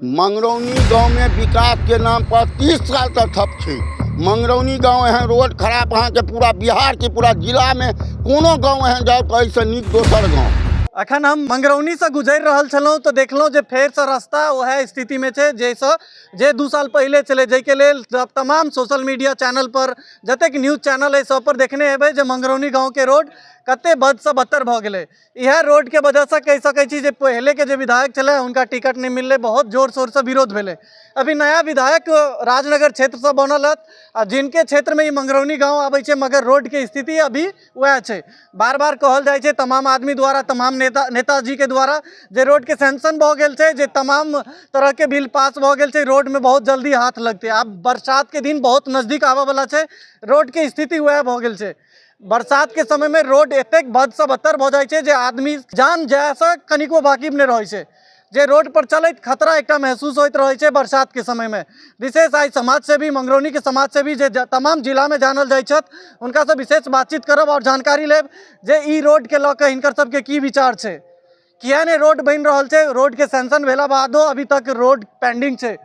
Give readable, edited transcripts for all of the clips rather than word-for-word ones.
मंगरौनी गांव में विकास के नाम पर 30 साल तक ठप छे। मंगरौनी गांव एहन रोड खराब अहाँ के पूरा बिहार के पूरा जिला में कोनो गांव एहन जाओ तो ऐसे नीक दोसर गांव। अखन हम मंगरौनी से गुजर रहल छलौं तो देखलौं जे फेर से रास्ता वह स्थिति में छे जैसे जे 2 साल पहले चले जाके लेल तमाम सोशल मीडिया चैनल पर जतेक न्यूज चैनल है सब पर देखने हेबै जे मंगरौनी गांव के रोड कते बद से बदतर भ गेलै। यह रोड के वजह से कह सकै छी जे पहले के जे विधायक चले उनका टिकट नहीं मिलले, बहुत जोर शोर से विरोध भेले। अभी नया विधायक राजनगर क्षेत्र से बनल है आ जिनके क्षेत्र में ही मंगरौनी गांव आबै छे मगर रोड के स्थिति अभी वह छे। बार बार कहल जाय छे तमाम आदमी द्वारा, तमाम नेताजी के द्वारा जे रोड के सैंक्शन भ गेल छे, जे तमाम तरह के बिल पास भ गेल छे, रोड में बहुत जल्दी हाथ लगते। अब बरसात के दिन बहुत नजदीक आवे वाला छे, रोड के स्थिति वह भ गेल छे। बरसात के समय में रोड एतेक बद से बदतर भ जाय छे जे आदमी जान जाय से कनिको वाकिफ नहीं रहे छे। जे रोड पर चलत खतरा एकटा महसूस होइत रहे छे बरसात के समय में। विशेष आई समाज से भी, मंगरौनी के समाज से भी जे तमाम जिला में जानल जाय छत, उनका से विशेष बातचीत करब और जानकारी लेब जे ई रोड के लऽ के हिनकर सबके की विचार छे, किया ने रोड बन रहल छे, रोड के सैंक्शन भेला बादो अभी तक रोड पेंडिंग छे,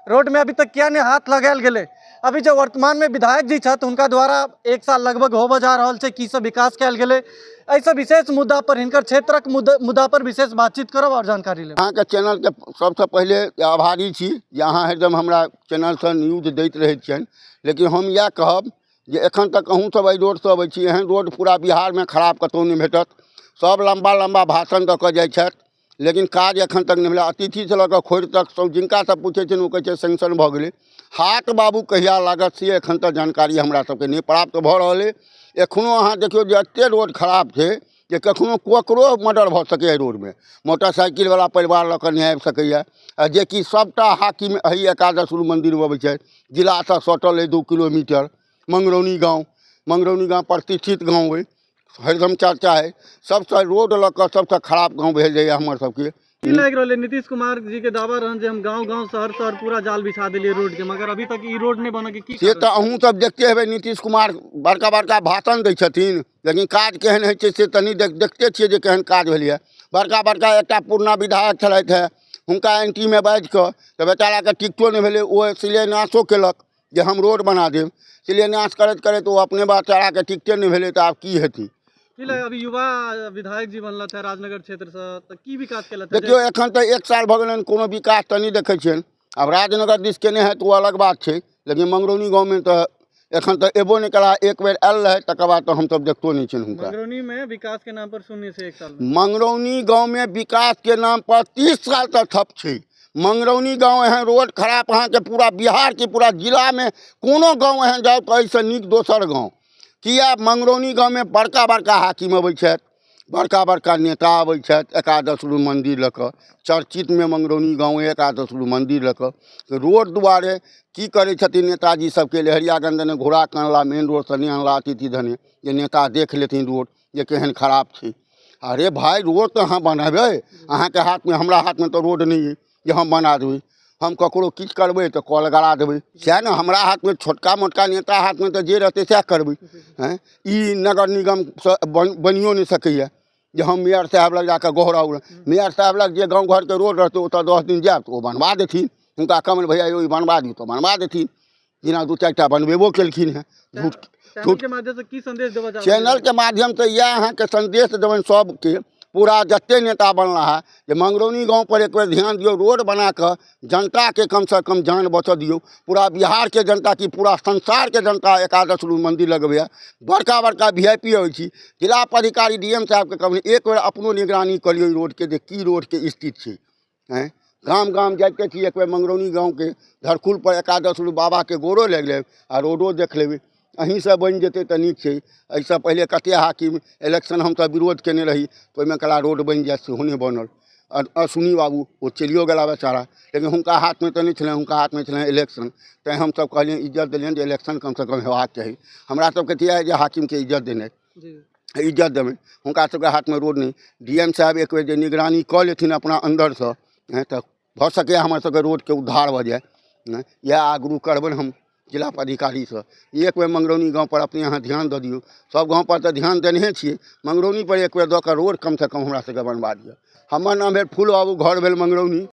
रोड में अभी तक किया ने हाथ लगायल गेले। अभी जो वर्तमान में विधायक जी छत उनका द्वारा 1 साल लगभग होबे जा रहल छे, की सब विकास कयल गेले, ऐसे विशेष मुद्दा पर हिनकर क्षेत्रक मुद्दा पर विशेष बातचीत करब और जानकारी लेब। अहाँ के चैनल के सबसे पहले आभारी छी जे अहाँ एकदम हमरा चैनल से न्यूज दैत रहै छियनि। लेकिन हम यह कहब जे एखन तक अहूँ सब एहि रोड से अबै छी, एहन रोड पूरा बिहार में खराब कतौ नहीं भेटत। सब लंबा लंबा भाषण दऽ कऽ जाइ छथि लेकिन काज एखन तक नहीं भेलै। अतिथि से लऽ कऽ खोरि तक सब जिनका सब पूछै छियनि ओ कहै छै सैंक्शन भऽ गेलै। हाट बाबू कहिया लागत से एखन तक जानकारी हमरा सबके नहीं प्राप्त भऽ रहल अइ। एखनो अहाँ देखियौ जे एतेक रोड खराब छै जे कखनो ककरो मर्डर भऽ सकैए रोड में, मोटरसाइकिल वाला परिवार लऽ कऽ नहीं आबि सकैए। जे कि सबटा हाकिम एहि एकादश मंदिर में अबै छै, जिला से सटल अइ 2 किलोमीटर। मंगरौनी गाँव प्रतिष्ठित गाँव अइ, हरदम चर्चा है। सबसे रोड लऽ कऽ सबसे खराब गाँव भेल जाइए हमर सबके। की लाग रहल है नीतीश कुमार जी के दावा रहन जे हम गांव-गांव शहर-शहर पूरा जाल बिछा दिलिए रोड के, मगर अभी तक ई रोड नहीं बने के की से तो अहूँ सब देखते हेबै। नीतीश कुमार बड़का बड़का भाषण दै छथिन लेकिन काज केहन होइ छै से तनी देखते छियै जे केहन काज भेलैए। बड़का बड़का एकटा पुरना विधायक छलथि है, हुनका एंटी में बाजि कऽ तऽ बेचारा के टिकटो नहीं भेलै। ओ शिलान्यासो केलक जे हम रोड बना देब, शिलान्यास करैत करैत ओ अपने बेचारा के टिकटे नहीं भेलै तऽ आब की हेतै। अभी युवा विधायक जी बनल थे राजनगर क्षेत्र से, तो की विकास केलक? देखियो एखन तक 1 साल भऽ गेलनि, कोनो विकास तऽ नहीं देखै छियनि। अब राजनगर दिस केने है तो वो अलग बात छै, लेकिन मंगरौनी गाँव में तो एखन तक एबो नहीं करा। एक बेर आयल रहे तकर बाद तो हम सब देखतो नहीं छियनि हुनका। मंगरौनी में विकास के नाम पर शून्य से 1 साल में। मंगरौनी गाँव में विकास के नाम पर 30 साल तक ठप छै। मंगरौनी गाँव एहन रोड खराब अहाँ के पूरा बिहार के पूरा जिला में कोनो गाँव एहन जाओ तो ऐसे नीक दोसर गाँव। किया मंगरौनी गाँव में बड़का बड़का हाकिम अबै छथि, बड़का बड़का नेता अबै छथि, एकादश रूप मंदिर लऽ कऽ चर्चित में मंगरौनी गाँव एकादश रूप मंदिर लऽ कऽ रोड दुआरे की करै छथिन नेताजी सबके लहरियागंज ने घोड़ा कानला मेन रोड से नहीं अनला अतिथि धने जे नेता देख लेथिन रोड जे केहन खराब छै। अरे भाई रोड तो अहाँ बनाबै, अहाँ के हाथ में, हमरा हाथ में तो रोड नहीं है जे हम बना देबै। हम ककरो किछु करबै तऽ कॉल गड़ा देबै, सएह ने हमरा हाथ में। छोटका मोटका नेता हाथ में तो जे रहतै सएह करबै। हैं ई नगर निगम बनियो नहीं सकैए जे हम मेयर साहब लग जाकर गोहराउ। मेयर साहब लग जे गाँव घर के रोड रहतै ओतऽ 10 दिन जायब तो वो बनवा देथिन। हुनका कमल भैया यो बनवा दी तो बनवा देथिन, जेना 2-4 टा बनबेबो केलखिन हैं। झूठ के माध्यम से की संदेश देबा चाहबै? चैनल के माध्यम से यह अहाँ के संदेश देबनि सबके, पूरा जत्ते नेता बनला है जे मंगरौनी गाँव पर एक बार ध्यान दियो। रोड बना कर जनता के कम से कम जान बचा दियो। पूरा बिहार के जनता की, पूरा संसार के जनता एकादश रूप मंदिर लगबै। बड़का बड़का VIP होइ छी, जिला पदाधिकारी DM साहब के कहबै एक बार अपनो निगरानी करियो रोड के, जे की रोड के स्थिति छै। हैं गाम गाम जाइते छी, एक बार मंगरौनी गाँव के धरकुल पर एकादश रूप बाबा के गोरो लग लेब आ रोडो देख लेबै। अहीं से बन जेतै तऽ नीक छै। एहिसँ पहिले कते हाकिम इलेक्शन हम सब विरोध केने रही तो ओहिमे कला रोड बनि जाए सेहो नहीं बनल। अश्विनी बाबू वो चलियो गेला बेचारा, लेकिन हुनका हाथ में तो नहीं छलनि, हुनका हाथ में छलनि इलेक्शन। तैँ हम सब कहलियनि इज्जत देलियनि जे इलेक्शन कम से कम हेबाक चाही। हमरा सबके तऽ इएह जे हाकिम के इज्जत देनाइ, इज्जत देबै। हुनका सबके हाथ में रोड नहीं। DM साहब एक बेर जे निगरानी कऽ लेथिन अपना अंदर से तऽ भऽ सकैए हमर सबके रोड के उद्धार भऽ जाए। इएह आग्रह करबनि हम जिला पदाधिकारी से। एक बेर मंगरौनी गाँव पर अपने यहाँ ध्यान दऽ दियौ। सब गाँव पर तो ध्यान देने छियै, मंगरौनी पर एक बेर दऽ कऽ रोड कम से कम हमरा सबके बनवा दिअ। हमर नाम भेल फूल बाबू, घर भेल मंगरौनी।